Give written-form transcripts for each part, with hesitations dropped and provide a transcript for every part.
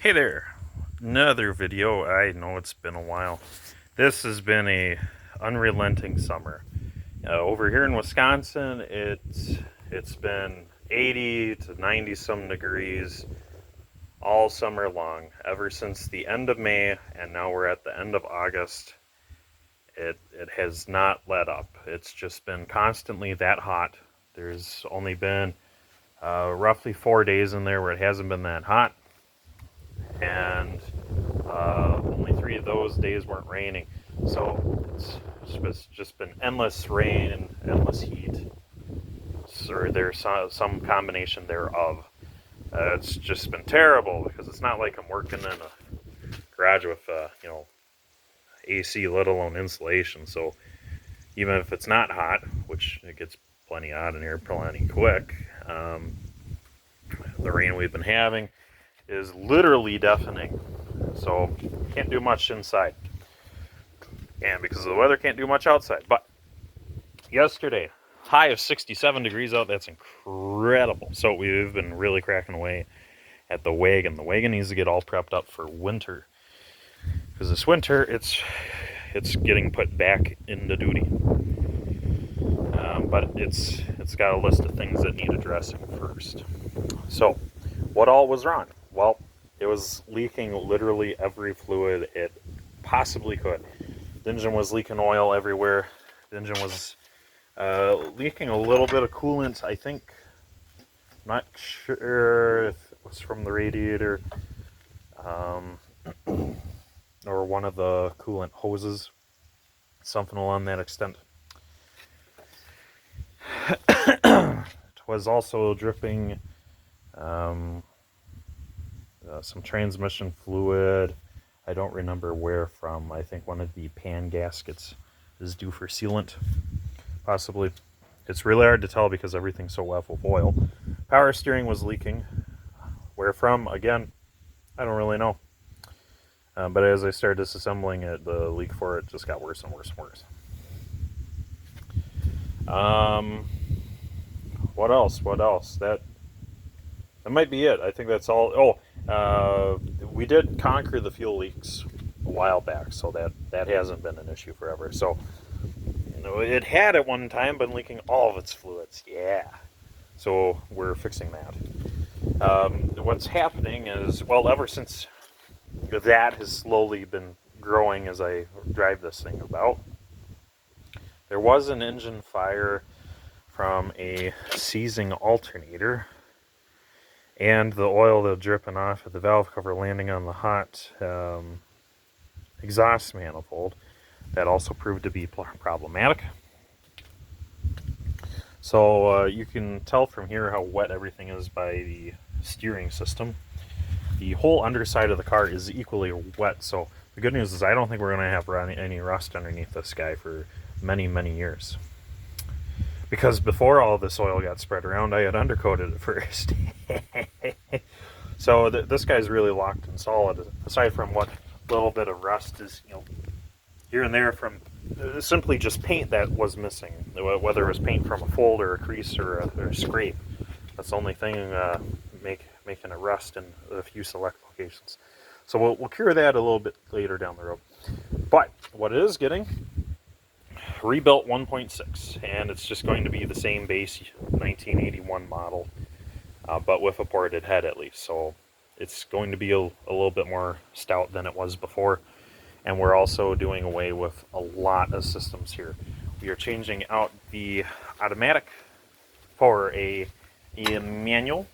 Hey there, another video. I know it's been a while. This has been a unrelenting summer. Over here in Wisconsin, it's been 80 to 90 some degrees all summer long, ever since the end of May, and now we're at the end of August. It has not let up. It's just been constantly that hot. There's only been roughly 4 days in there where it hasn't been that hot, and only 3 of those days weren't raining. So it's just been endless rain and endless heat, or there's some combination thereof. It's just been terrible because it's not like I'm working in a garage with AC, let alone insulation. So even if it's not hot, which it gets plenty hot in here, plenty quick, the rain we've been having is literally deafening. So can't do much inside, and because of the weather, can't do much outside. But yesterday, high of 67 degrees out. That's incredible. So we've been really cracking away at the Wagon. The Wagon needs to get all prepped up for winter, because this winter it's getting put back into duty. But it's got a list of things that need addressing first. So what all was wrong? Well, it was leaking literally every fluid it possibly could. The engine was leaking oil everywhere. The engine was leaking a little bit of coolant, I think. Not sure if it was from the radiator or one of the coolant hoses, something along that extent. It was also dripping some transmission fluid. I don't remember where from. I think one of the pan gaskets is due for sealant, possibly. It's really hard to tell because everything's so wet with oil. Power steering was leaking. Where from? Again, I don't really know. But as I started disassembling it, the leak for it just got worse and worse and worse. What else? What else? That might be it. I think that's all. We did conquer the fuel leaks a while back, so that hasn't been an issue forever. So, it had at one time been leaking all of its fluids. Yeah. So we're fixing that. What's happening is, well, ever since that has slowly been growing as I drive this thing about, there was an engine fire from a seizing alternator, and the oil that dripping off of the valve cover landing on the hot exhaust manifold. That also proved to be problematic. So you can tell from here how wet everything is by the steering system. The whole underside of the car is equally wet, so the good news is I don't think we're going to have any rust underneath this guy for many, many years. Because before all this oil got spread around, I had undercoated it first. So this guy's really locked and solid, aside from what little bit of rust is, here and there from simply just paint that was missing, whether it was paint from a fold or a crease or a scrape. That's the only thing making a rust in a few select locations. So we'll cure that a little bit later down the road. But what it is getting, rebuilt 1.6, and it's just going to be the same base 1981 model, but with a ported head at least. So it's going to be a little bit more stout than it was before. And we're also doing away with a lot of systems here. We are changing out the automatic for a manual.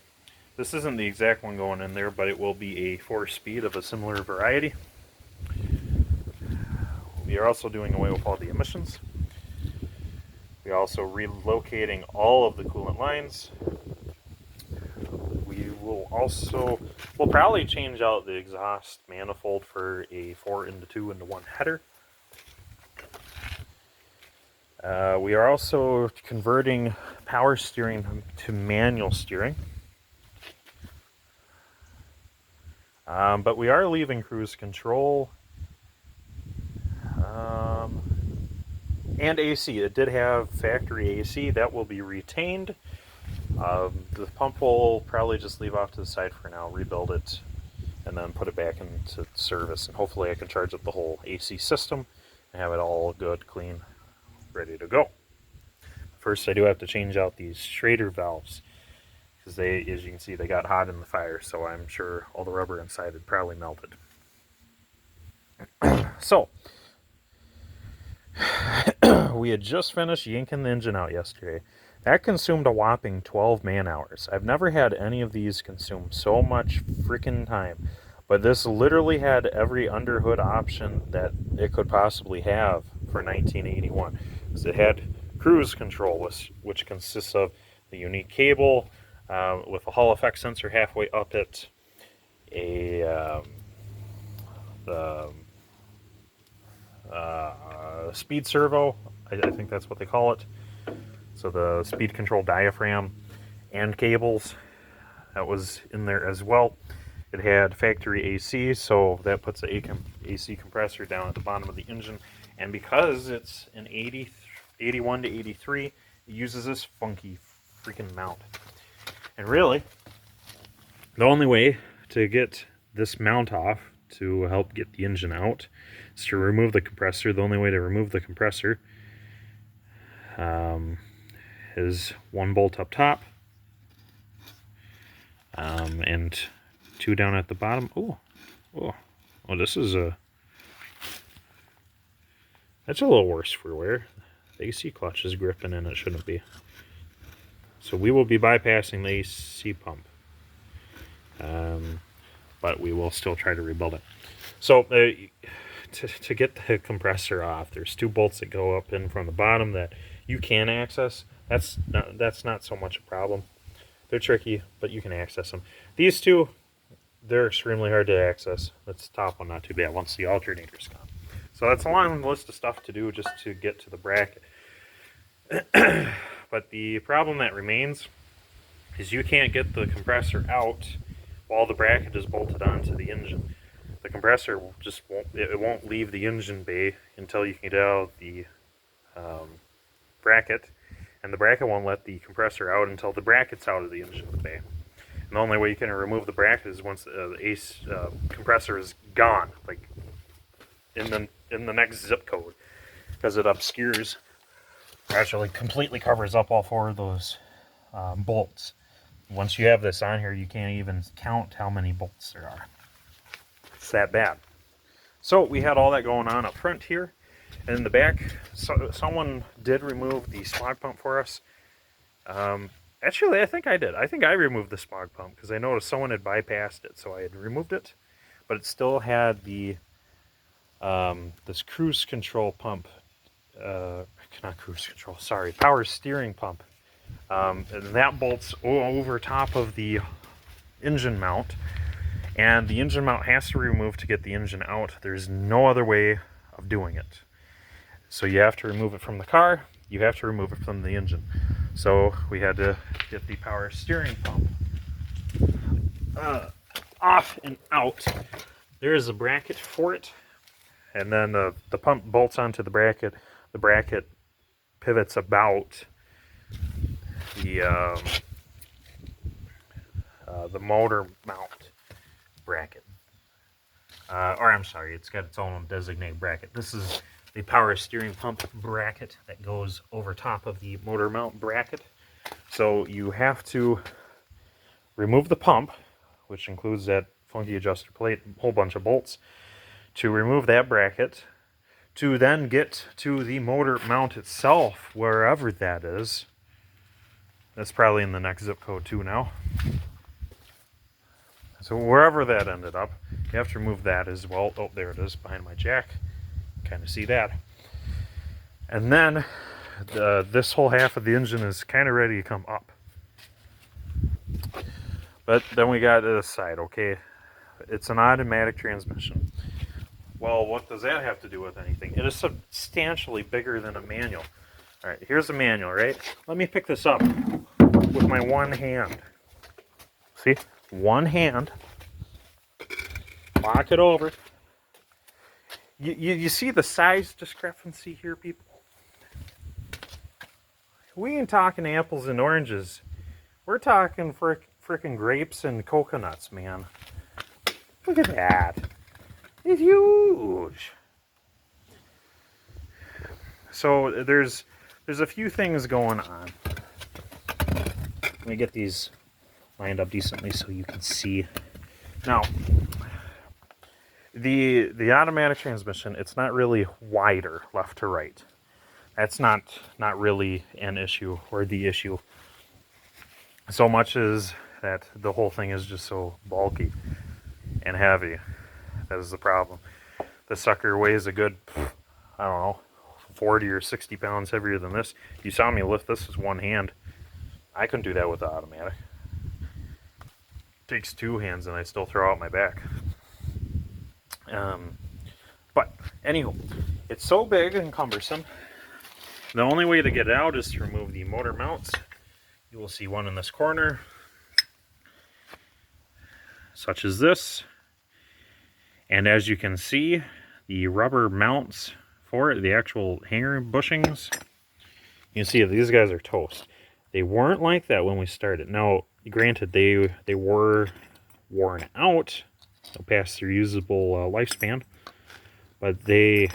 This isn't the exact one going in there, but it will be a 4-speed of a similar variety. We are also doing away with all the emissions. We are also relocating all of the coolant lines. We'll probably change out the exhaust manifold for a 4-into-2-into-1 header. We are also converting power steering to manual steering. But we are leaving cruise control and AC. It did have factory AC. That will be retained. The pump will probably just leave off to the side for now, rebuild it, and then put it back into service, and hopefully I can charge up the whole AC system and have it all good, clean, ready to go. First, I do have to change out these Schrader valves because they, as you can see, they got hot in the fire, so I'm sure all the rubber inside had probably melted. So, we had just finished yanking the engine out yesterday. That consumed a whopping 12 man-hours. I've never had any of these consume so much freaking time, but this literally had every underhood option that it could possibly have for 1981. Because it had cruise control, which consists of the unique cable with a Hall effect sensor halfway up it, the speed servo, I think that's what they call it. So the speed control diaphragm and cables, that was in there as well. It had factory AC, so that puts the AC compressor down at the bottom of the engine. And because it's an 81 to 83, it uses this funky freaking mount. And really, the only way to get this mount off to help get the engine out is to remove the compressor. The only way to remove the compressor is one bolt up top and two down at the bottom. Oh, this is that's a little worse for wear. The AC clutch is gripping and it shouldn't be. So we will be bypassing the AC pump, but we will still try to rebuild it. So to get the compressor off, there's two bolts that go up in from the bottom that you can access. That's not so much a problem. They're tricky, but you can access them. These two, they're extremely hard to access. That's the top one, not too bad once the alternator's gone. So that's a long list of stuff to do just to get to the bracket. But the problem that remains is you can't get the compressor out while the bracket is bolted onto the engine. The compressor just won't leave the engine bay until you can get out the bracket, and the bracket won't let the compressor out until the bracket's out of the engine bay. And the only way you can remove the bracket is once the compressor is gone, like in the next zip code, because it obscures, actually completely covers up all four of those bolts. Once you have this on here, you can't even count how many bolts there are. It's that bad. So we had all that going on up front here. And in the back, someone did remove the smog pump for us. Actually, I think I did. I think I removed the smog pump because I noticed someone had bypassed it, so I had removed it. But it still had the this cruise control pump, not cruise control, sorry, power steering pump. And that bolts over top of the engine mount. And the engine mount has to be removed to get the engine out. There's no other way of doing it. So you have to remove it from the car, you have to remove it from the engine. So we had to get the power steering pump off and out. There is a bracket for it, and then the pump bolts onto the bracket. The bracket pivots about the motor mount bracket. Or I'm sorry, it's got its own designated bracket. This is the power steering pump bracket that goes over top of the motor mount bracket. So you have to remove the pump, which includes that funky adjuster plate, a whole bunch of bolts, to remove that bracket, to then get to the motor mount itself, wherever that is. That's probably in the next zip code too now. So wherever that ended up, you have to remove that as well. Oh, there it is behind my jack. Kind of see that. And then this whole half of the engine is kind of ready to come up. But then we got this side, okay? It's an automatic transmission. Well, what does that have to do with anything? It is substantially bigger than a manual. All right, here's the manual, right? Let me pick this up with my one hand. See? One hand. Lock it over. You see the size discrepancy here, people? We ain't talking apples and oranges. We're talking frickin' grapes and coconuts, man. Look at that. It's huge. So there's a few things going on. Let me get these lined up decently so you can see. Now, the automatic transmission, it's not really wider left to right. That's not really an issue or the issue. So much as that the whole thing is just so bulky and heavy. That is the problem. The sucker weighs a good, I don't know, 40 or 60 pounds heavier than this. You saw me lift this with one hand. I couldn't do that with the automatic. It takes two hands and I still throw out my back. But anywho, it's so big and cumbersome. The only way to get it out is to remove the motor mounts. You will see one in this corner, such as this. And as you can see, the rubber mounts for it, the actual hanger bushings, you can see these guys are toast. They weren't like that when we started. Now, granted, they were worn out, past their usable lifespan, but they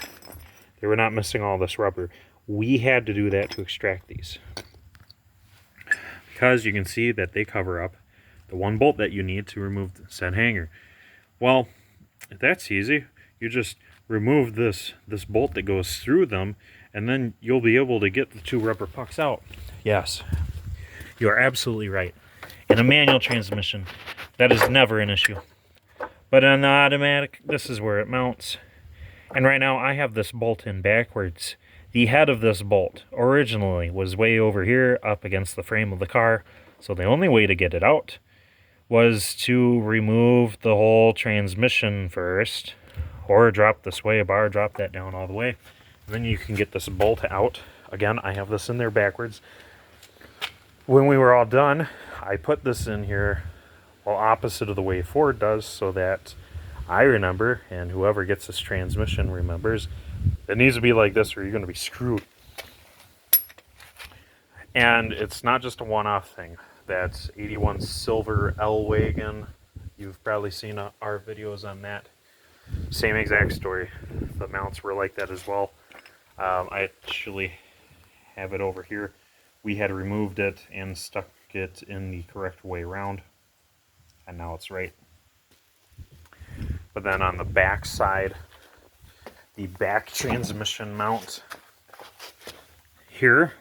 were not missing all this rubber. We had to do that to extract these, because you can see that they cover up the one bolt that you need to remove said hanger. Well, that's easy. You just remove this bolt that goes through them, and then you'll be able to get the two rubber pucks out. Yes, you are absolutely right. In a manual transmission, that is never an issue. But on the automatic, this is where it mounts. And right now I have this bolt in backwards. The head of this bolt originally was way over here up against the frame of the car. So the only way to get it out was to remove the whole transmission first, or drop the sway bar, drop that down all the way. And then you can get this bolt out. Again, I have this in there backwards. When we were all done, I put this in here, well, opposite of the way Ford does, so that I remember, and whoever gets this transmission remembers, it needs to be like this or you're going to be screwed. And it's not just a one-off thing. That's 81 silver L Wagon. You've probably seen our videos on that. Same exact story. The mounts were like that as well. I actually have it over here. We had removed it and stuck it in the correct way around, and now it's right. But then on the back side, the back transmission mount here,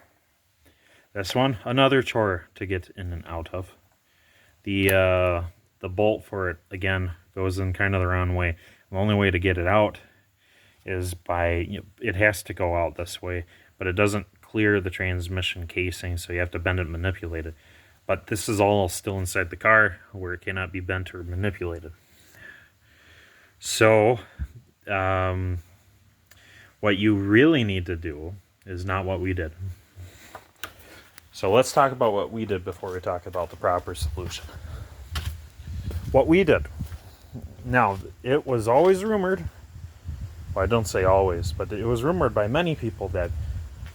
this one, another chore to get in and out of. The bolt for it, again, goes in kind of the wrong way. The only way to get it out is by, it has to go out this way, but it doesn't clear the transmission casing, so you have to bend it and manipulate it. But this is all still inside the car where it cannot be bent or manipulated. So, what you really need to do is not what we did. So let's talk about what we did before we talk about the proper solution. What we did. Now, it was always rumored, well, I don't say always, but it was rumored by many people that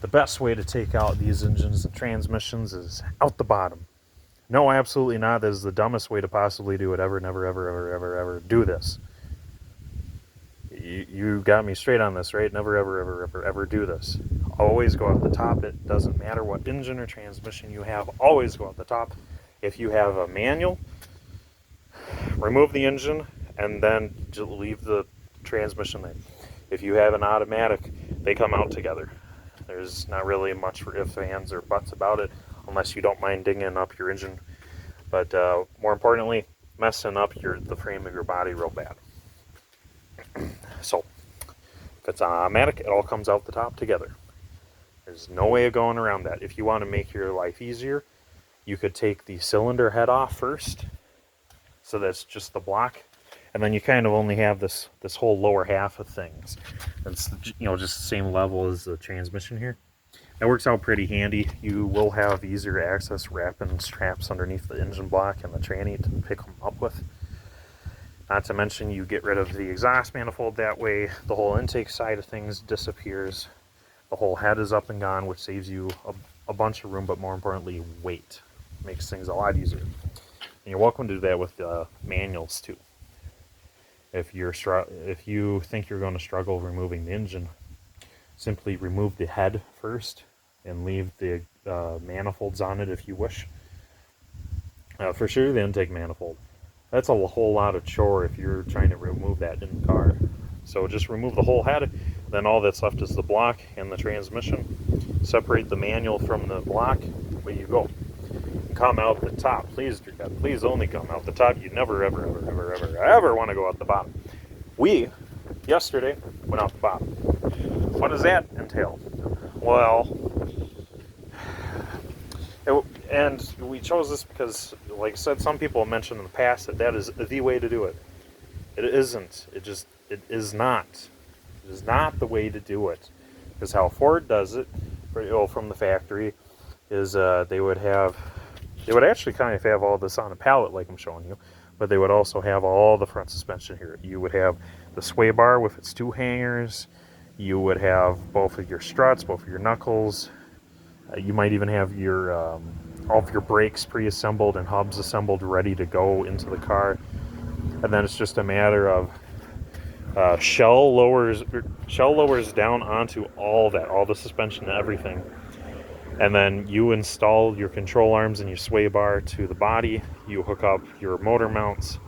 the best way to take out these engines and transmissions is out the bottom. No, absolutely not. That is the dumbest way to possibly do it ever. Never, ever, ever, ever, ever do this. You got me straight on this, right? Never, ever, ever, ever, ever do this. Always go out the top. It doesn't matter what engine or transmission you have. Always go out the top. If you have a manual, remove the engine and then leave the transmission there. If you have an automatic, they come out together. There's not really much for ifs, ands, or buts about it, unless you don't mind dinging up your engine. But more importantly, messing up the frame of your body real bad. So, if it's automatic, it all comes out the top together. There's no way of going around that. If you want to make your life easier, you could take the cylinder head off first, so that's just the block, and then you kind of only have this whole lower half of things. It's, just the same level as the transmission here. That works out pretty handy. You will have easier access wrapping straps underneath the engine block and the tranny to pick them up with. Not to mention, you get rid of the exhaust manifold that way. The whole intake side of things disappears. The whole head is up and gone, which saves you a bunch of room, but more importantly, weight. Makes things a lot easier. And you're welcome to do that with manuals too. If you think you're going to struggle removing the engine, simply remove the head first and leave the manifolds on it if you wish. For sure, the intake manifold. That's a whole lot of chore if you're trying to remove that in the car. So just remove the whole head, then all that's left is the block and the transmission. Separate the manual from the block, away you go. Come out the top. Please, dear God, please only come out the top. You never, ever, ever, ever, ever, ever want to go out the bottom. We, yesterday, went out the bottom. What does that entail? Well, and we chose this because, like I said, some people have mentioned in the past that is the way to do it. It isn't. It is not. It is not the way to do it. Because how Ford does it, from the factory, is they would actually kind of have all this on a pallet like I'm showing you, but they would also have all the front suspension here. You would have the sway bar with its two hangers. You would have both of your struts, both of your knuckles. You might even have your all of your brakes pre-assembled and hubs assembled, ready to go into the car. And then it's just a matter of shell lowers down onto all that, all the suspension and everything. And then you install your control arms and your sway bar to the body. You hook up your motor mounts.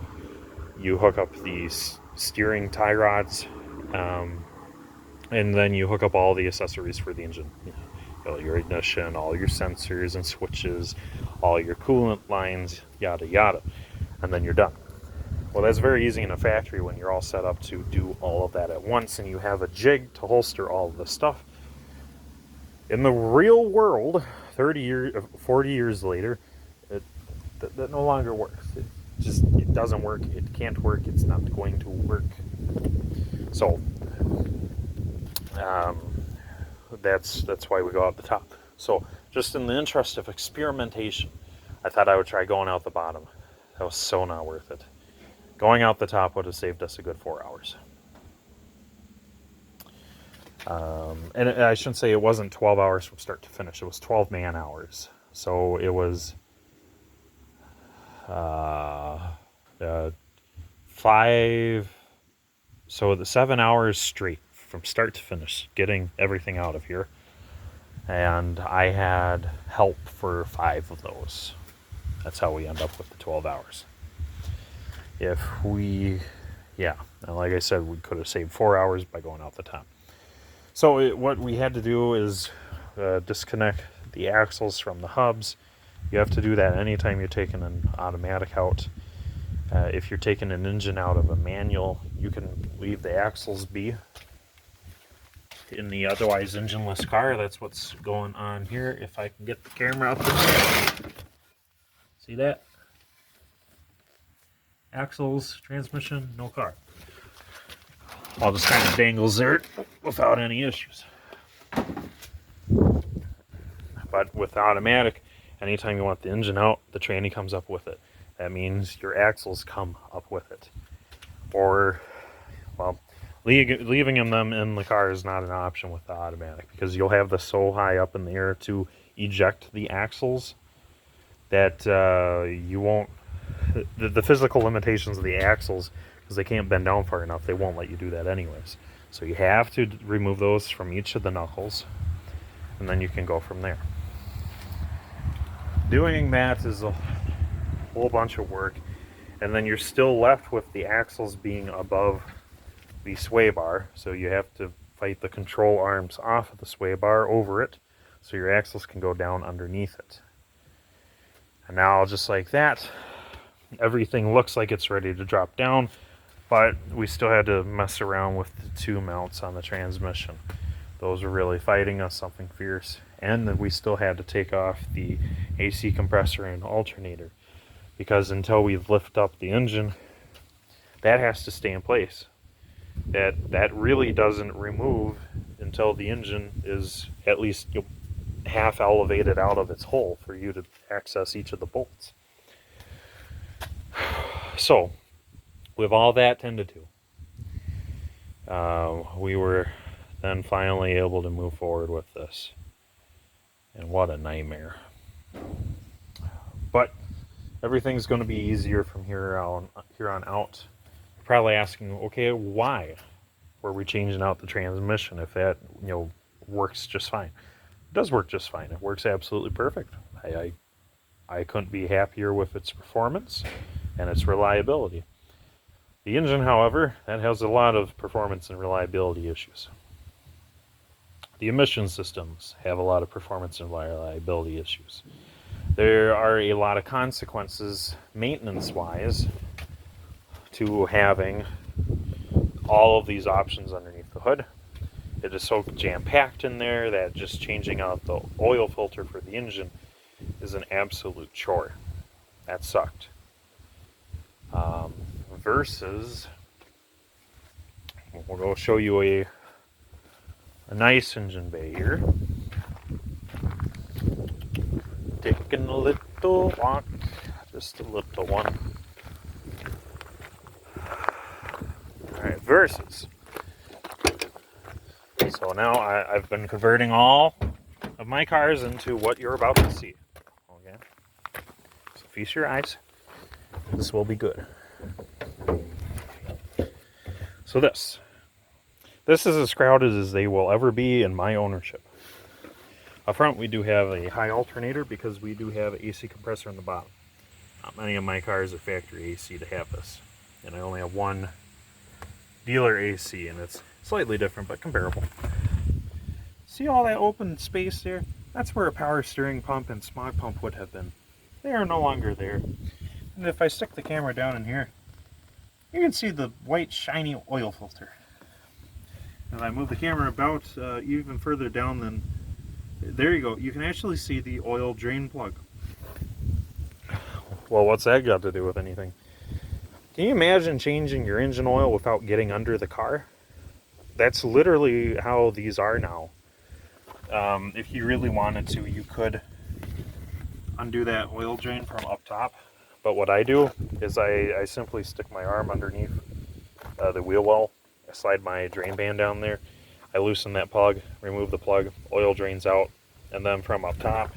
You hook up the steering tie rods. And then you hook up all the accessories for the engine. Your ignition, all your sensors and switches, all your coolant lines, yada yada. And then you're done. Well, that's very easy in a factory when you're all set up to do all of that at once and you have a jig to holster all of the stuff. In the real world, 40 years later, that no longer works. It doesn't work. It can't work. It's not going to work. So that's why we go out the top. So just in the interest of experimentation, I thought I would try going out the bottom. That was so not worth it. Going out the top would have saved us a good 4 hours. And I shouldn't say it wasn't 12 hours from start to finish. It was 12 man hours. So it was 7 hours straight from start to finish, getting everything out of here. And I had help for 5 of those. That's how we end up with the 12 hours. And like I said, we could have saved 4 hours by going out the top. So what we had to do is disconnect the axles from the hubs. You have to do that anytime you're taking an automatic out. If you're taking an engine out of a manual, you can leave the axles be. In the otherwise engineless car, that's what's going on here. If I can get the camera up there. See that? Axles, transmission, no car. All just kind of dangles there without any issues. But with automatic, anytime you want the engine out, the tranny comes up with it. That means your axles come up with it. Or, well, leaving them in the car is not an option with the automatic because you'll have this so high up in the air to eject the axles that you won't. The physical limitations of the axles, because they can't bend down far enough, they won't let you do that anyways. So you have to remove those from each of the knuckles, and then you can go from there. Doing that is a whole bunch of work, and then you're still left with the axles being above the sway bar, so you have to fight the control arms off of the sway bar over it, so your axles can go down underneath it. And now, just like that, everything looks like it's ready to drop down, but we still had to mess around with the 2 mounts on the transmission. Those were really fighting us something fierce. And then we still had to take off the AC compressor and alternator, because until we lift up the engine, that has to stay in place. That really doesn't remove until the engine is at least half elevated out of its hole for you to access each of the bolts. So, with all that tended to, we were then finally able to move forward with this. And what a nightmare. But everything's going to be easier from here on out. probably asking, okay, why were we changing out the transmission if that, works just fine? It does work just fine. It works absolutely perfect. I couldn't be happier with its performance and its reliability. The engine, however, that has a lot of performance and reliability issues. The emission systems have a lot of performance and reliability issues. There are a lot of consequences, maintenance-wise, to having all of these options underneath the hood. It is so jam-packed in there that just changing out the oil filter for the engine is an absolute chore. That sucked. Versus, we'll go show you a nice engine bay here. Taking a little walk, just a little one. Alright, versus. So now I've been converting all of my cars into what you're about to see. Okay? So feast your eyes. This will be good. So this is as crowded as they will ever be in my ownership. Up front we do have a high alternator because we do have an AC compressor in the bottom. Not many of my cars are factory AC to have this. And I only have one dealer AC, and it's slightly different but comparable. See all that open space there? That's where a power steering pump and smog pump would have been. They are no longer there. And if I stick the camera down in here, you can see the white shiny oil filter. If I move the camera about even further down, then there you go. You can actually see the oil drain plug. Well, what's that got to do with anything? Can you imagine changing your engine oil without getting under the car? That's literally how these are now. If you really wanted to, you could undo that oil drain from up top. But what I do is I simply stick my arm underneath the wheel well. I slide my drain band down there. I loosen that plug, remove the plug, oil drains out, and then from up top,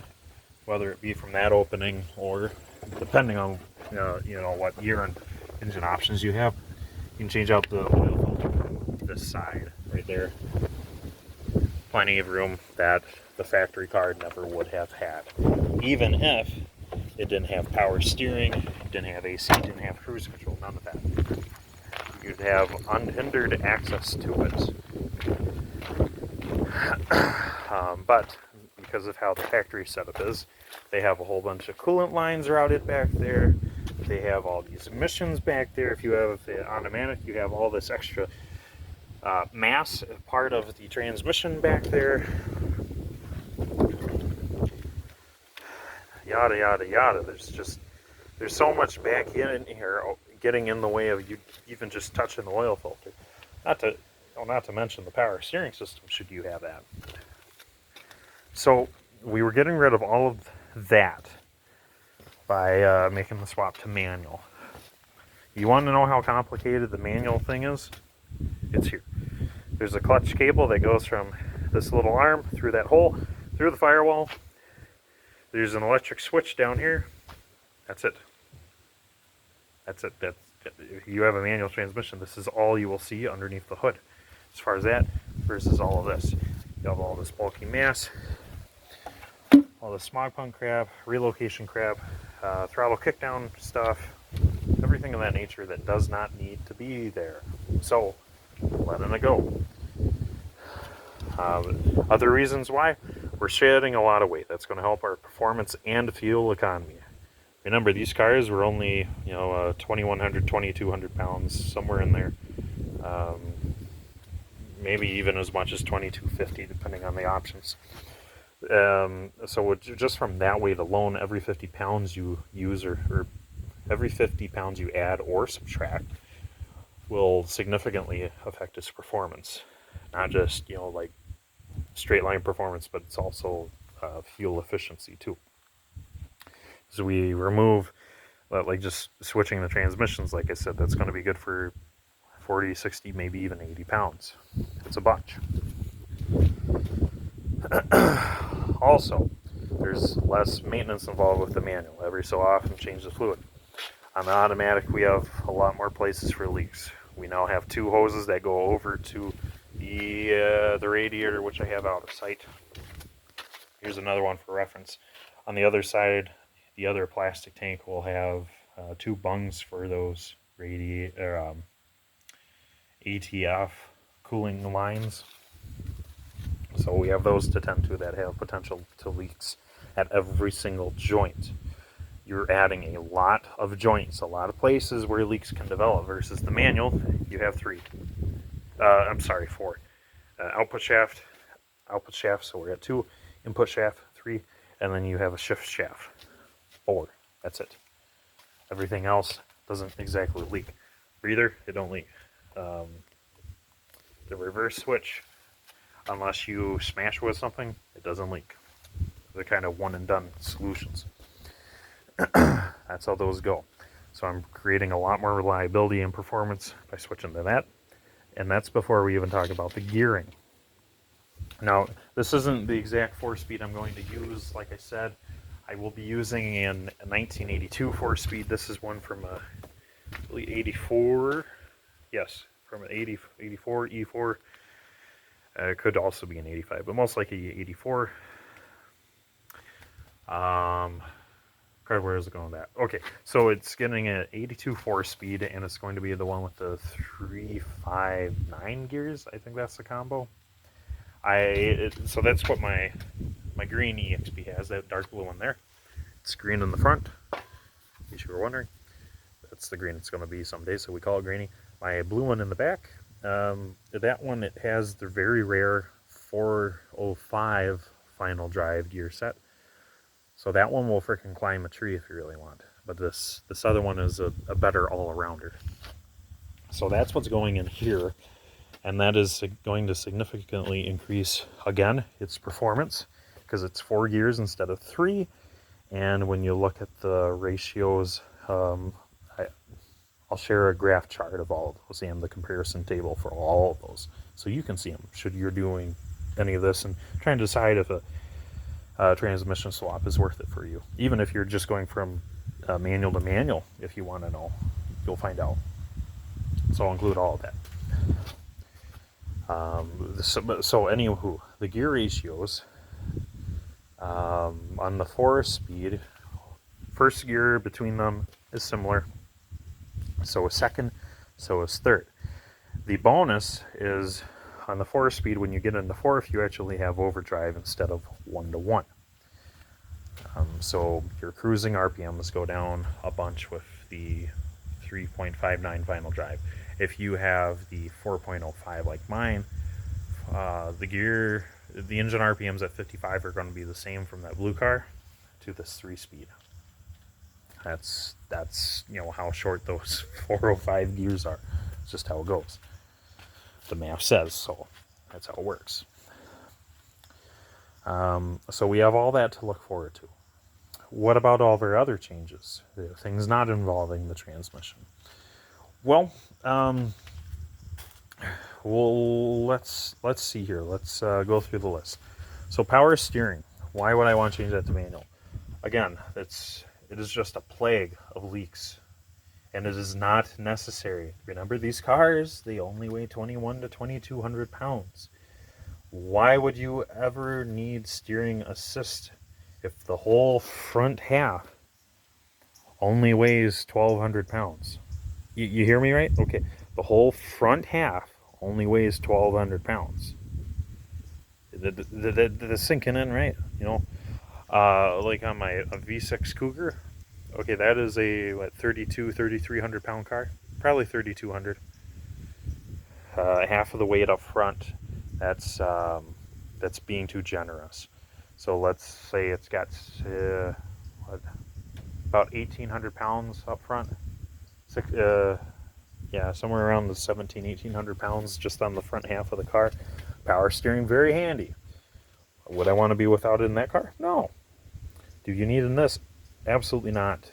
whether it be from that opening or depending on what year and engine options you have, you can change out the oil filter from this side right there. Plenty of room that the factory car never would have had, even if it didn't have power steering, didn't have AC, didn't have cruise control, none of that. You'd have unhindered access to it. But because of how the factory setup is, they have a whole bunch of coolant lines routed back there. They have all these emissions back there. If you have the automatic, you have all this extra mass part of the transmission back there. Yada yada yada. There's so much back in here getting in the way of you even just touching the oil filter. Not to mention the power steering system, should you have that. So we were getting rid of all of that by making the swap to manual. You want to know how complicated the manual thing is? It's here. There's a clutch cable that goes from this little arm through that hole, through the firewall. There's an electric switch down here. That's it. That's it. If you have a manual transmission, this is all you will see underneath the hood. As far as that, versus all of this. You have all this bulky mass, all the smog pump crap, relocation crap, throttle kickdown stuff, everything of that nature that does not need to be there. So, letting it go. Other reasons why, we're shedding a lot of weight. That's going to help our performance and fuel economy. Remember, these cars were only 2,100, 2,200 pounds, somewhere in there. Maybe even as much as 2,250, depending on the options. So just from that weight alone, every 50 pounds you use or every 50 pounds you add or subtract will significantly affect its performance. Not just, like straight line performance, but it's also fuel efficiency too. So we remove, like just switching the transmissions, like I said, that's going to be good for 40, 60, maybe even 80 pounds. It's a bunch. Also, there's less maintenance involved with the manual. Every so often, change the fluid. On the automatic, we have a lot more places for leaks. We now have 2 hoses that go over to the radiator, which I have out of sight. Here's another one for reference. On the other side, the other plastic tank will have 2 bungs for those ATF cooling lines. So we have those to tend to that have potential to leaks at every single joint. You're adding a lot of joints, a lot of places where leaks can develop versus the manual. You have 3. I'm sorry, 4. Output shaft, so we're at 2. Input shaft, 3. And then you have a shift shaft, 4. That's it. Everything else doesn't exactly leak. Breather, it don't leak. The reverse switch, unless you smash with something, it doesn't leak. They're kind of one and done solutions. That's how those go. So I'm creating a lot more reliability and performance by switching to that. And that's before we even talk about the gearing. Now, this isn't the exact 4-speed I'm going to use. Like I said, I will be using a 1982 4-speed. This is one from a 84. Yes, from an 84 E4. It could also be an 85, but most likely 84. Where is it going back? Okay, so it's getting an 82 4-speed, and it's going to be the one with the 359 gears. I think that's the combo. So that's what my green EXP has, that dark blue one there. It's green in the front, in case you were wondering. That's the green it's going to be someday, so we call it greeny. My blue one in the back, that one, it has the very rare 405 final drive gear set. So that one will freaking climb a tree if you really want. But this other one is a better all-arounder. So that's what's going in here. And that is going to significantly increase, again, its performance, because it's 4 gears instead of 3. And when you look at the ratios, I'll share a graph chart of all of those and the comparison table for all of those. So you can see them should you're doing any of this and trying to decide if a transmission swap is worth it for you. Even if you're just going from manual to manual, if you want to know, you'll find out. So I'll include all of that. So anywho, the gear ratios on the 4-speed, first gear between them is similar. So is second, so is third. The bonus is on the 4-speed, when you get into 4th, you actually have overdrive instead of 1-to-1. So your cruising RPMs go down a bunch with the 3.59 final drive. If you have the 4.05 like mine, the engine RPMs at 55 are going to be the same from that blue car to this 3-speed. That's how short those 405 gears are. It's just how it goes. The math says so. That's how it works. So we have all that to look forward to. What about all of our other changes? The things not involving the transmission. Well, let's see here. Let's go through the list. So power steering. Why would I want to change that to manual? Again, it is just a plague of leaks, and it is not necessary. Remember, these cars, they only weigh 21 to 2,200 pounds. Why would you ever need steering assist if the whole front half only weighs 1,200 pounds? You hear me right? Okay, the whole front half only weighs 1,200 pounds. That's sinking in, right? Like on a V6 Cougar, okay, that is a 3,300 pound car, probably 3,200. Half of the weight up front, that's being too generous. So let's say it's got about 1,800 pounds up front. Somewhere around the 1,800 pounds just on the front half of the car. Power steering, very handy. Would I want to be without it in that car? No. Do you need it in this? Absolutely not.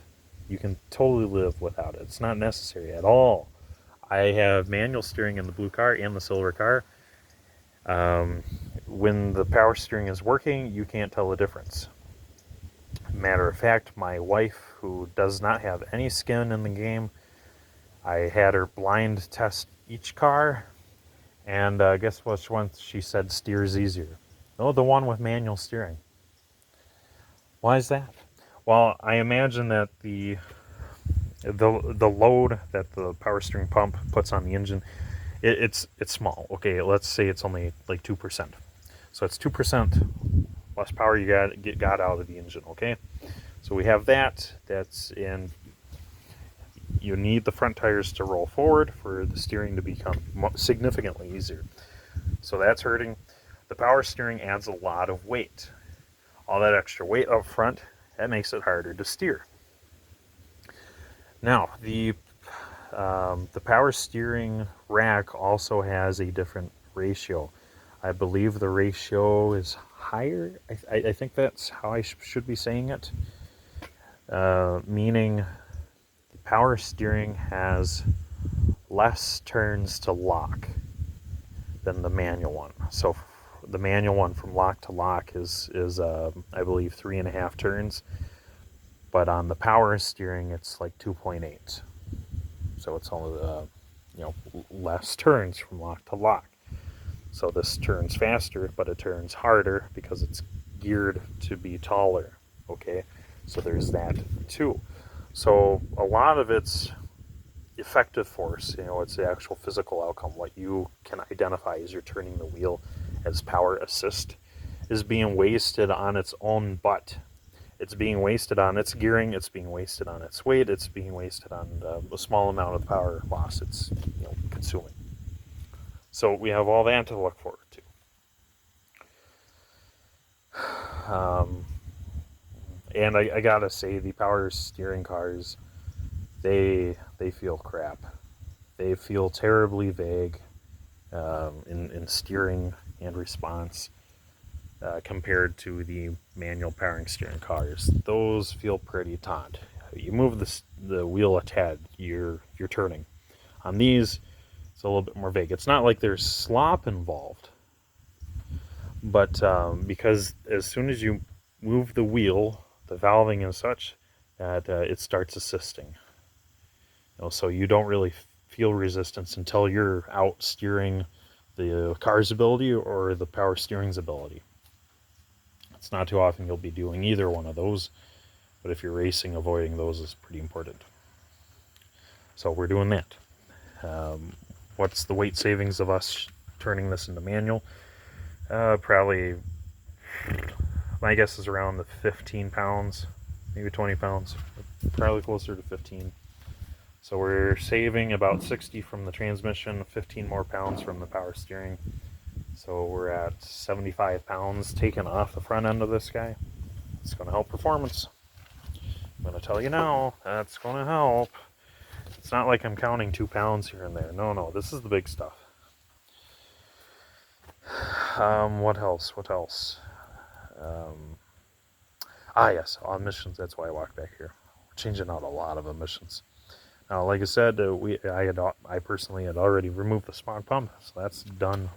You can totally live without it. It's not necessary at all. I have manual steering in the blue car and the silver car. When the power steering is working, you can't tell the difference. Matter of fact, my wife, who does not have any skin in the game. I had her blind test each car, and guess which one she said steers easier? Oh, the one with manual steering. Why is that? Well, I imagine that the load that the power steering pump puts on the engine, it's small. Okay, let's say it's only like 2%. So it's 2% less power you got out of the engine. Okay, so we have that. That's in. You need the front tires to roll forward for the steering to become significantly easier. So that's hurting. The power steering adds a lot of weight. All that extra weight up front, that makes it harder to steer. Now, the power steering rack also has a different ratio. I believe the ratio is higher. I think that's how I should be saying it. Meaning the power steering has less turns to lock than the manual one. So the manual one from lock to lock is I believe 3.5 turns. But on the power steering, it's like 2.8. So it's only less turns from lock to lock. So this turns faster, but it turns harder because it's geared to be taller. Okay, so there's that too. So a lot of its effective force, it's the actual physical outcome, what you can identify as you're turning the wheel as power assist, is being wasted on its own butt. It's being wasted on its gearing, it's being wasted on its weight, it's being wasted on a small amount of power loss it's consuming. So we have all that to look forward to. And I gotta say, the power steering cars, they feel crap. They feel terribly vague in steering and response compared to the manual powering steering cars. Those feel pretty taut. You move the wheel a tad, you're turning. On these, it's a little bit more vague. It's not like there's slop involved, but because as soon as you move the wheel, the valving and such, that it starts assisting. So you don't really feel resistance until you're out steering the car's ability or the power steering's ability. It's not too often you'll be doing either one of those, but if you're racing, avoiding those is pretty important. So we're doing that. What's the weight savings of us turning this into manual? Probably, my guess is around the 15 pounds, maybe 20 pounds, probably closer to 15. So we're saving about 60 from the transmission, 15 more pounds from the power steering. So we're at 75 pounds taken off the front end of this guy. It's going to help performance. I'm going to tell you now, that's going to help. It's not like I'm counting 2 pounds here and there. No, this is the big stuff. What else? Yes, emissions. That's why I walked back here. We're changing out a lot of emissions. Now, like I said, I personally had already removed the smog pump, so that's done,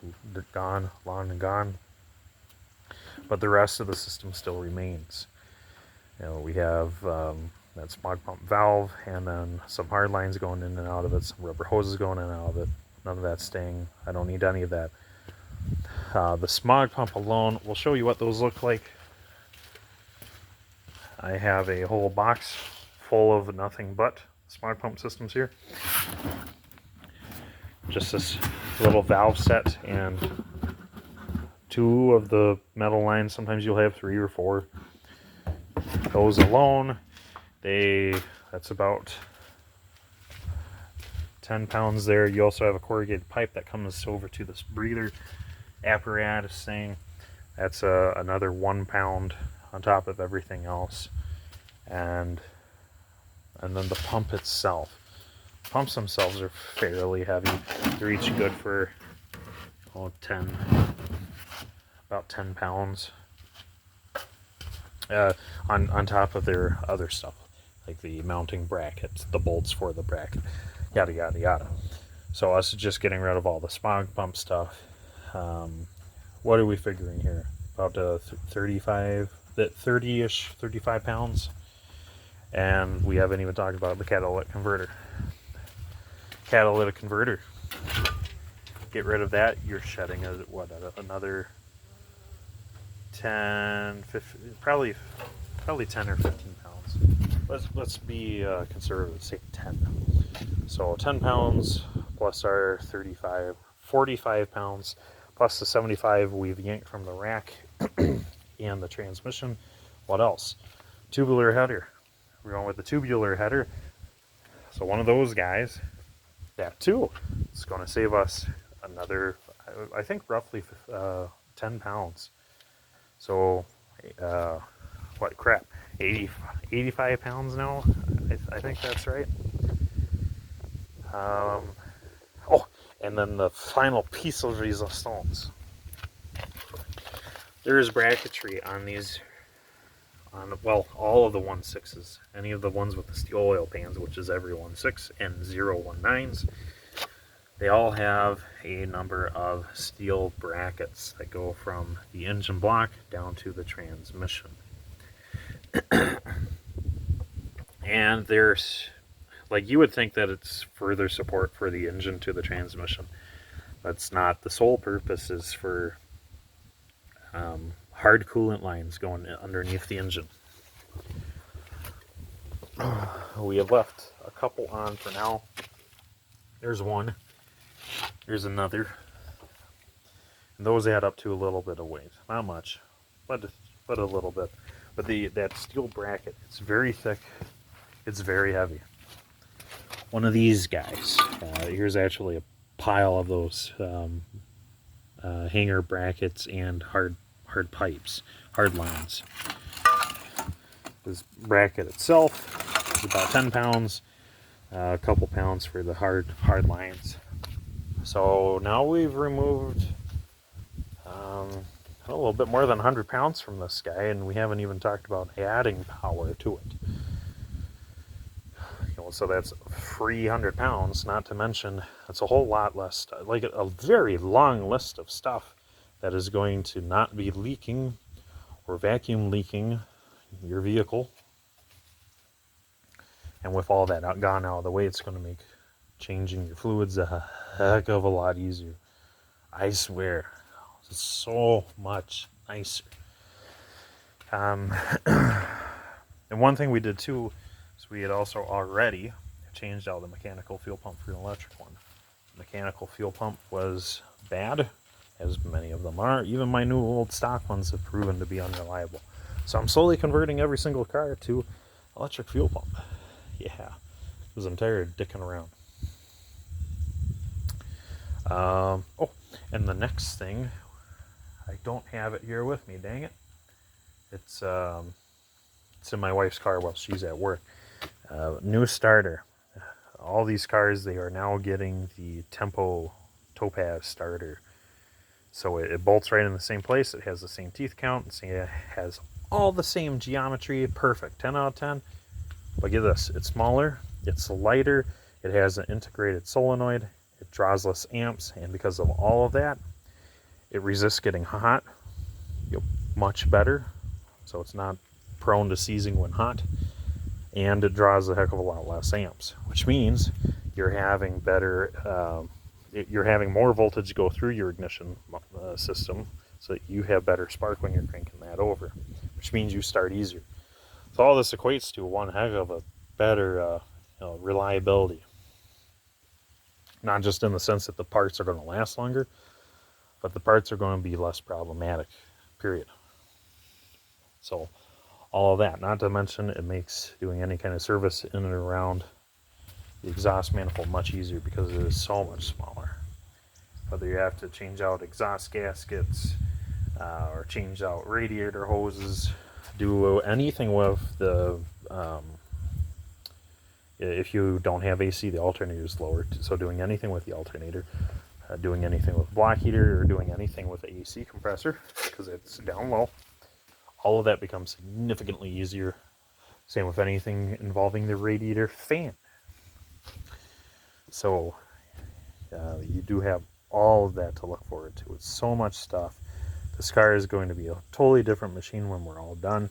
gone, long and gone. But the rest of the system still remains. We have that smog pump valve, and then some hard lines going in and out of it, some rubber hoses going in and out of it. None of that staying. I don't need any of that. The smog pump alone, we'll show you what those look like. I have a whole box full of nothing but smog pump systems here. Just this little valve set and 2 of the metal lines. Sometimes you'll have 3 or 4. Those alone, that's about 10 pounds there. You also have a corrugated pipe that comes over to this breather apparatus thing. That's another 1 pound on top of everything else. And then the pump itself. Pumps themselves are fairly heavy. They're each good for about 10 pounds. On top of their other stuff, like the mounting brackets, the bolts for the bracket, yada yada yada. So us just getting rid of all the smog pump stuff. What are we figuring here? About 35 pounds. And we haven't even talked about the catalytic converter. Catalytic converter. Get rid of that, you're shedding another 10, 15, probably 10 or 15 pounds. Let's be conservative, say 10. So 10 pounds plus our 45 pounds plus the 75 we've yanked from the rack and the transmission. What else? Tubular header. We're going with the tubular header. So one of those guys, that too, is going to save us another, I think, roughly 10 pounds. So, what crap, 85 pounds now? I think that's right. Oh, and then the final piece of resistance. There is bracketry on these, well, all of the 1.6s. Any of the ones with the steel oil pans, which is every 1.6 and 0.19s. They all have a number of steel brackets that go from the engine block down to the transmission. And there's, like, you would think that it's further support for the engine to the transmission. That's not. The sole purpose is for hard coolant lines going underneath the engine. We have left a couple on for now. There's one. Here's another. And those add up to a little bit of weight. Not much, but a little bit. But that steel bracket, it's very thick. It's very heavy. One of these guys. Here's actually a pile of those hanger brackets and hard pipes, hard lines. This bracket itself is about 10 pounds. A couple pounds for the hard lines. So now we've removed a little bit more than 100 pounds from this guy, and we haven't even talked about adding power to it. So that's 300 pounds, not to mention that's a whole lot less, like a very long list of stuff that is going to not be leaking or vacuum leaking your vehicle. And with all that gone out of the way, it's going to make changing your fluids a heck of a lot easier. I swear. It's so much nicer. And one thing we did too is we had also already changed out the mechanical fuel pump for the electric one. The mechanical fuel pump was bad, as many of them are. Even my new old stock ones have proven to be unreliable. So I'm slowly converting every single car to electric fuel pump. Yeah, because I'm tired of dicking around. Oh, and the next thing, I don't have it here with me, dang it. It's in my wife's car while she's at work. New starter. All these cars, they are now getting the Tempo Topaz starter. So it bolts right in the same place. It has the same teeth count. It has all the same geometry. Perfect. 10 out of 10. But get this. It's smaller. It's lighter. It has an integrated solenoid. It draws less amps. And because of all of that, it resists getting hot much better. So it's not prone to seizing when hot. And it draws a heck of a lot less amps. Which means you're having better... you're having more voltage go through your ignition system, so that you have better spark when you're cranking that over, which means you start easier. So all this equates to one heck of a better reliability. Not just in the sense that the parts are going to last longer, but the parts are going to be less problematic, period. So all of that, not to mention it makes doing any kind of service in and around the exhaust manifold much easier because it is so much smaller. Whether you have to change out exhaust gaskets or change out radiator hoses, do anything with the if you don't have AC, the alternator is lower. So doing anything with the alternator, doing anything with block heater, or doing anything with the AC compressor because it's down low, all of that becomes significantly easier. Same with anything involving the radiator fan. So you do have all of that to look forward to. It's so much stuff. This car is going to be a totally different machine when we're all done.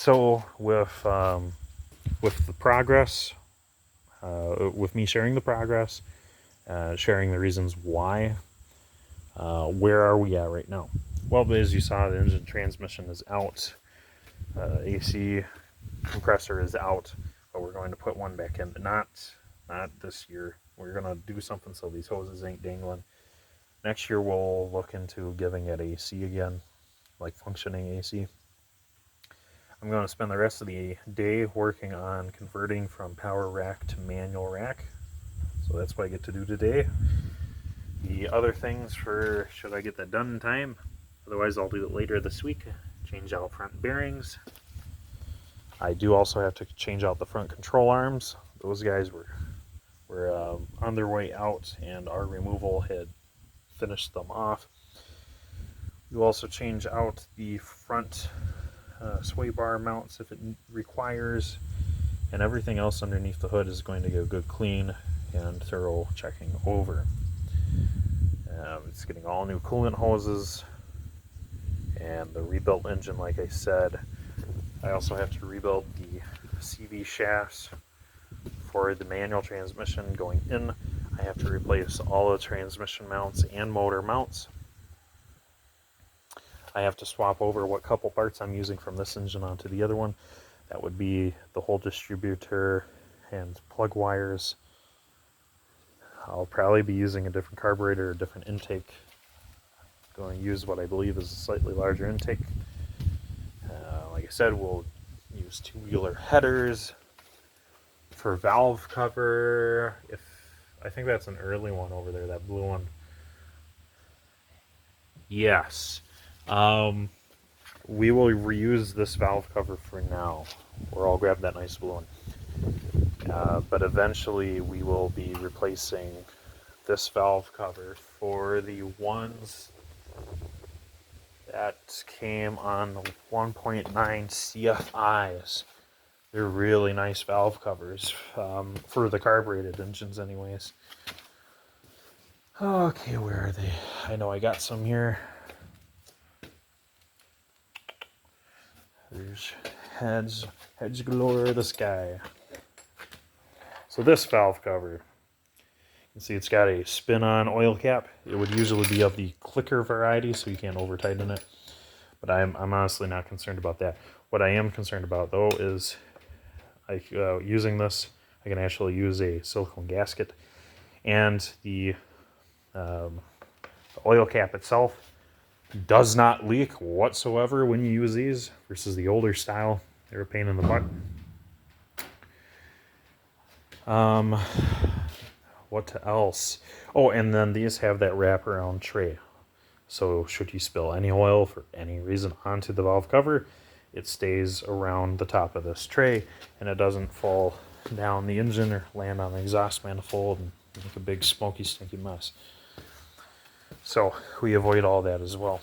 So with the progress, with me sharing the progress, sharing the reasons why, where are we at right now? Well, as you saw, the engine transmission is out, AC compressor is out, but we're going to put one back in. Not this year. We're going to do something so these hoses ain't dangling. Next year we'll look into giving it AC again, like functioning AC. I'm going to spend the rest of the day working on converting from power rack to manual rack. So that's what I get to do today. The other things for, should I get that done in time? Otherwise I'll do it later this week. Change out front bearings. I do also have to change out the front control arms. Those guys were on their way out and our removal had finished them off. We'll also change out the front sway bar mounts if it requires, and everything else underneath the hood is going to get a good clean and thorough checking over. It's getting all new coolant hoses and the rebuilt engine, like I said. I also have to rebuild the CV shafts for the manual transmission going in. I have to replace all the transmission mounts and motor mounts. I have to swap over what couple parts I'm using from this engine onto the other one. That would be the whole distributor and plug wires. I'll probably be using a different carburetor, a different intake. Going to use what I believe is a slightly larger intake. Like I said, we'll use tubular headers for valve cover. I think that's an early one over there, that blue one. Yes. We will reuse this valve cover for now, or I'll grab that nice blue one. But eventually we will be replacing this valve cover for the ones that came on the 1.9 CFIs. They're really nice valve covers for the carbureted engines anyways. Okay, where are they? I know I got some here. There's heads galore, this guy. So this valve cover, you can see it's got a spin-on oil cap. It would usually be of the clicker variety, so you can't over-tighten it. But I'm honestly not concerned about that. What I am concerned about, though, is using this, I can actually use a silicone gasket. And the oil cap itself does not leak whatsoever when you use these versus the older style. They're a pain in the butt. What else? Oh, and then these have that wraparound tray. So should you spill any oil for any reason onto the valve cover, it stays around the top of this tray and it doesn't fall down the engine or land on the exhaust manifold and make a big smoky, stinky mess. So we avoid all that as well.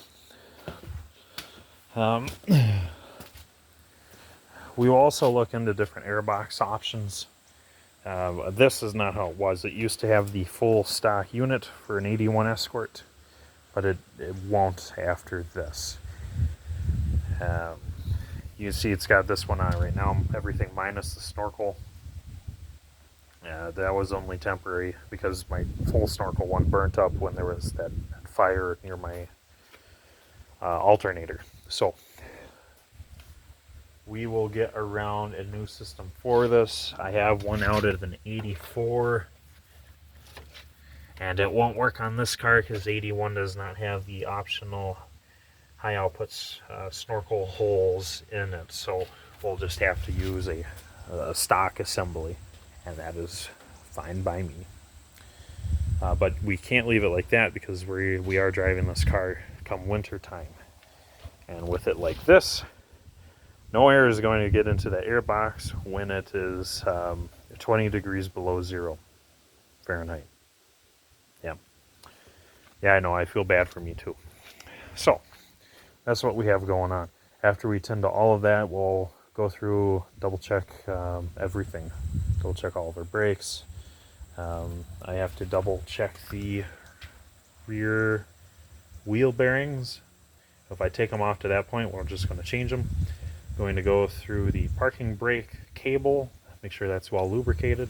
We will also look into different airbox options. This is not how it was. It used to have the full stock unit for an 81 Escort, but it won't after this. You can see it's got this one on right now, everything minus the snorkel. That was only temporary because my full snorkel one burnt up when there was that fire near my alternator. So we will get around a new system for this. I have one out of an 84, and it won't work on this car because 81 does not have the optional high outputs snorkel holes in it. So we'll just have to use a stock assembly, and that is fine by me. But we can't leave it like that because we are driving this car come winter time, and with it like this, no air is going to get into the air box when it is 20 degrees below 0 Fahrenheit. Yeah, I know, I feel bad for me too. So that's what we have going on. After we tend to all of that, we'll go through, double check everything. Double check all of our brakes. I have to double check the rear wheel bearings. If I take them off to that point, we're just going to change them. Going to go through the parking brake cable, make sure that's well lubricated.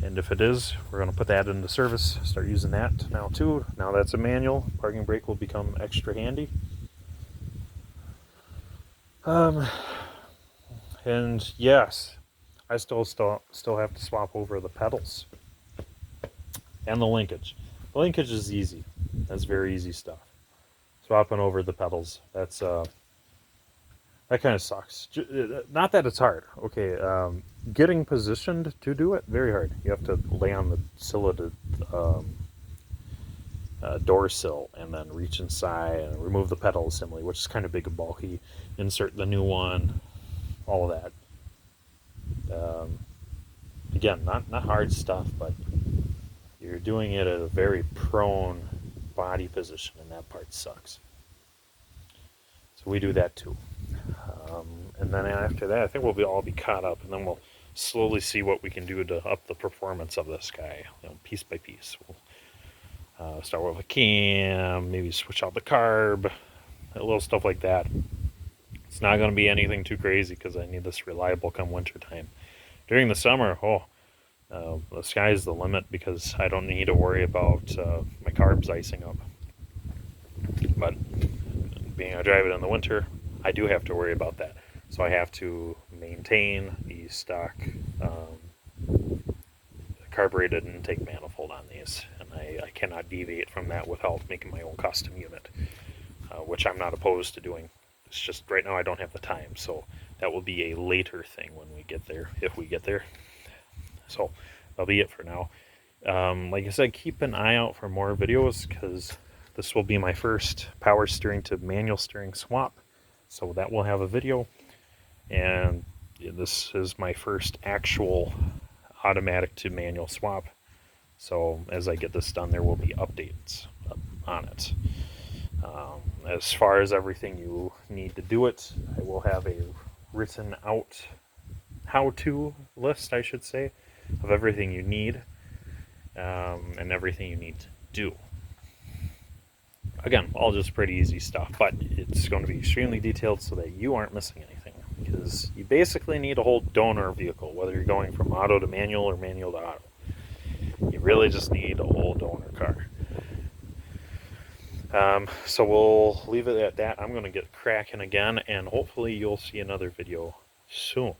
And if it is, we're going to put that into service, start using that now too. Now that's a manual, parking brake will become extra handy. And yes, I still have to swap over the pedals and the linkage. The linkage is easy. That's very easy stuff. Swapping over the pedals, that kind of sucks. Not that it's hard. Okay, getting positioned to do it, very hard. You have to lay on the sill of the door sill and then reach inside and remove the pedal assembly, which is kind of big and bulky. Insert the new one, all of that. Again, not hard stuff, but you're doing it at a very prone body position, and that part sucks. So we do that too. And then after that, I think we'll all be caught up, and then we'll slowly see what we can do to up the performance of this guy, piece by piece. We'll start with a cam, maybe switch out the carb, a little stuff like that. It's not going to be anything too crazy because I need this reliable come winter time. During the summer, the sky's the limit because I don't need to worry about my carbs icing up. But being I drive it in the winter, I do have to worry about that. So I have to maintain the stock carbureted intake manifold on these, and I cannot deviate from that without making my own custom unit, which I'm not opposed to doing. It's just right now I don't have the time, so that will be a later thing when we get there, if we get there. So that'll be it for now. Like I said, keep an eye out for more videos because this will be my first power steering to manual steering swap. So that will have a video, and this is my first actual automatic to manual swap. So as I get this done, there will be updates on it. As far as everything you need to do it, I will have a written out how-to list, I should say, of everything you need and everything you need to do. Again, all just pretty easy stuff, but it's going to be extremely detailed so that you aren't missing anything, because you basically need a whole donor vehicle, whether you're going from auto to manual or manual to auto. You really just need a whole donor car. So we'll leave it at that. I'm going to get cracking again, and hopefully you'll see another video soon.